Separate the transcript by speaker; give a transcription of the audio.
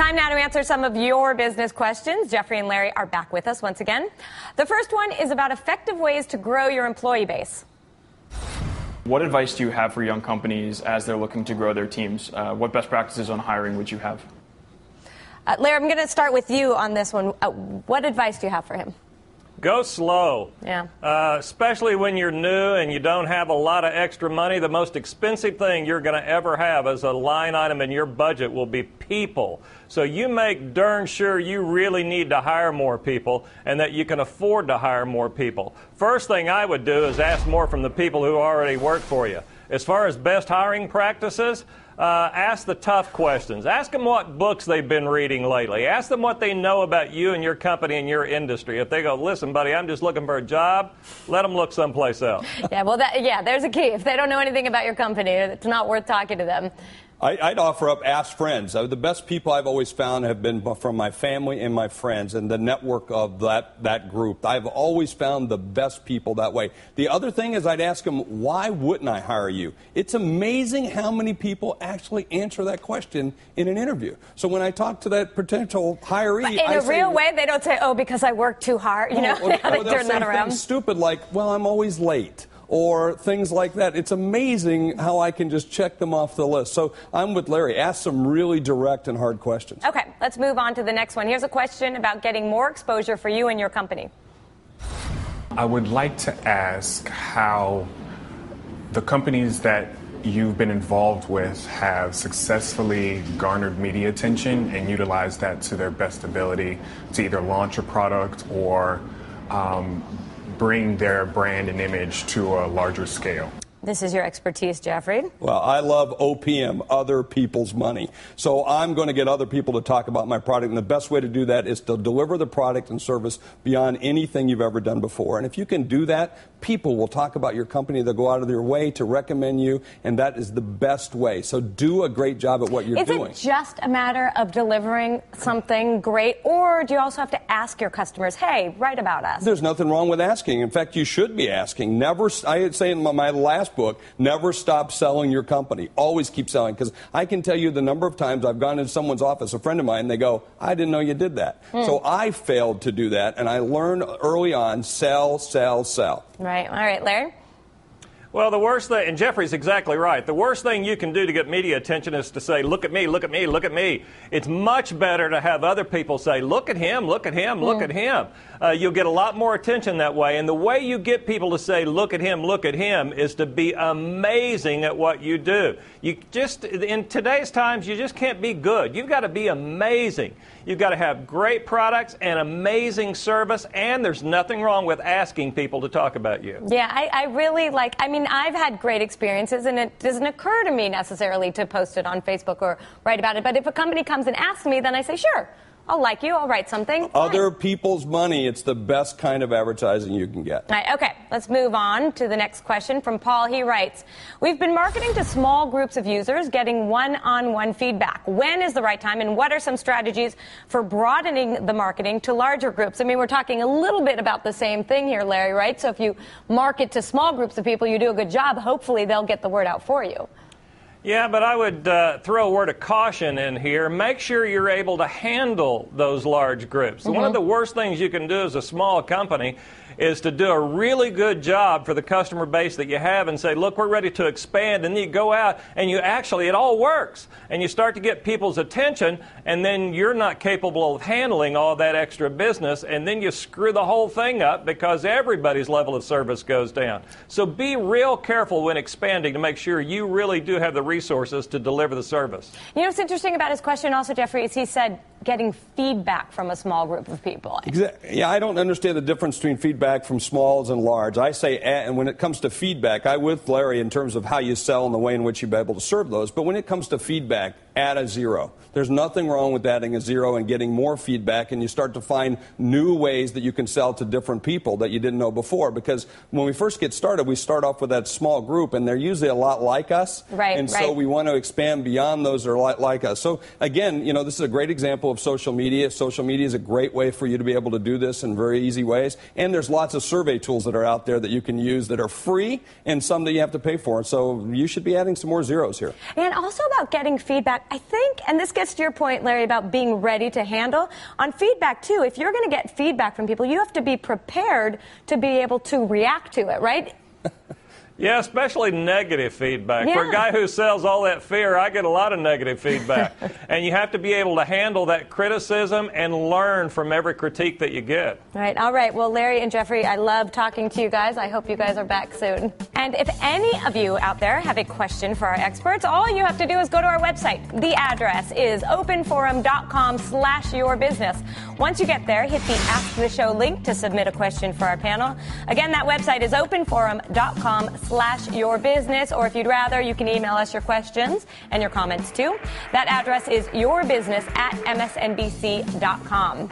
Speaker 1: Time now to answer some of your business questions. Jeffrey and Larry are back with us once again. The first one is about effective ways to grow your employee base.
Speaker 2: What advice do you have for young companies as they're looking to grow their teams? What best practices on hiring would you have?
Speaker 1: Larry, I'm going to start with you on this one. What advice do you have for him?
Speaker 3: Go slow.
Speaker 1: Yeah.
Speaker 3: Especially when you're new and you don't have a lot of extra money. The most expensive thing you're going to ever have as a line item in your budget will be people. So you make darn sure you really need to hire more people and that you can afford to hire more people. First thing I would do is ask more from the people who already work for you. As far as best hiring practices, ask the tough questions. Ask them what books they've been reading lately. Ask them what they know about you and your company and your industry. If they go, listen, buddy, I'm just looking for a job, let them look someplace else.
Speaker 1: Yeah, well, there's a key. If they don't know anything about your company, it's not worth talking to them.
Speaker 4: I'd offer up ask friends. The best people I've always found have been from my family and my friends and the network of that group. I've always found the best people that way. The other thing is I'd ask them, why wouldn't I hire you? It's amazing how many people actually answer that question in an interview. So when I talk to that potential hiree,
Speaker 1: in a real way, they don't say, oh, because I work too hard. You know, they turn that around.
Speaker 4: Stupid like, well, I'm always late. Or things like that. It's amazing how I can just check them off the list. So I'm with Larry. Ask some really direct and hard questions.
Speaker 1: Okay, let's move on to the next one. Here's a question about getting more exposure for you and your company.
Speaker 5: I would like to ask how the companies that you've been involved with have successfully garnered media attention and utilized that to their best ability to either launch a product or bring their brand and image to a larger scale.
Speaker 1: This is your expertise, Jeffrey.
Speaker 4: Well, I love OPM, other people's money. So I'm going to get other people to talk about my product, and the best way to do that is to deliver the product and service beyond anything you've ever done before. And if you can do that, people will talk about your company. They'll go out of their way to recommend you, and that is the best way. So do a great job at what you're doing.
Speaker 1: Is it just a matter of delivering something great, or do you also have to ask your customers, hey, write about us?
Speaker 4: There's nothing wrong with asking. In fact, you should be asking. Never, I say in my last book, never stop selling your company. Always keep selling, because I can tell you the number of times I've gone into someone's office, a friend of mine, and they go, I didn't know you did that. So I failed to do that, and I learned early on, sell, sell, sell.
Speaker 1: Right. All right, Larry?
Speaker 3: Well, the worst thing, and Jeffrey's exactly right, the worst thing you can do to get media attention is to say, look at me, look at me, look at me. It's much better to have other people say, look at him, look at him, look at him. You'll get a lot more attention that way. And the way you get people to say, look at him, is to be amazing at what you do. You just, in today's times, you just can't be good. You've got to be amazing. You've got to have great products and amazing service, and there's nothing wrong with asking people to talk about you.
Speaker 1: Yeah, I really like, I've had great experiences, and it doesn't occur to me necessarily to post it on Facebook or write about it. But if a company comes and asks me, then I say, sure, I'll like you, I'll write something.
Speaker 4: Other people's money, it's the best kind of advertising you can get.
Speaker 1: All right, okay, let's move on to the next question from Paul. He writes, we've been marketing to small groups of users, getting one-on-one feedback. When is the right time, and what are some strategies for broadening the marketing to larger groups? I mean, we're talking a little bit about the same thing here, Larry, right? So if you market to small groups of people, you do a good job, hopefully they'll get the word out for you.
Speaker 3: Yeah, but I would throw a word of caution in here. Make sure you're able to handle those large groups. One of the worst things you can do as a small company is to do a really good job for the customer base that you have and say, look, we're ready to expand. And then you go out and you actually, it all works. And you start to get people's attention, and then you're not capable of handling all that extra business. And then you screw the whole thing up because everybody's level of service goes down. So be real careful when expanding to make sure you really do have the resources to deliver the service.
Speaker 1: You know what's interesting about his question also, Jeffrey, is he said getting feedback from a small group of people.
Speaker 4: Exactly. Yeah, I don't understand the difference between feedback from smalls and large. I say, and when it comes to feedback, I'm with Larry in terms of how you sell and the way in which you'll be able to serve those. But when it comes to feedback, add a zero. There's nothing wrong with adding a zero and getting more feedback, and you start to find new ways that you can sell to different people that you didn't know before. Because when we first get started, we start off with that small group, and they're usually a lot like us.
Speaker 1: Right,
Speaker 4: and so we want to expand beyond those that are like us. So again, you know, this is a great example of social media. Social media is a great way for you to be able to do this in very easy ways. And there's lots of survey tools that are out there that you can use that are free, and some that you have to pay for. So you should be adding some more zeros here.
Speaker 1: And also about getting feedback, feedback, I think, and this gets to your point, Larry, about being ready to handle. On feedback, too, if you're going to get feedback from people, you have to be prepared to be able to react to it, right?
Speaker 3: Yeah, especially negative feedback.
Speaker 1: Yeah.
Speaker 3: For a guy who sells all that fear, I get a lot of negative feedback. And you have to be able to handle that criticism and learn from every critique that you get.
Speaker 1: Right. All right. Well, Larry and Jeffrey, I love talking to you guys. I hope you guys are back soon. And if any of you out there have a question for our experts, all you have to do is go to our website. The address is openforum.com/yourbusiness. Once you get there, hit the Ask the Show link to submit a question for our panel. Again, that website is openforum.com/yourbusiness, or if you'd rather, you can email us your questions and your comments too. That address is yourbusiness@msnbc.com.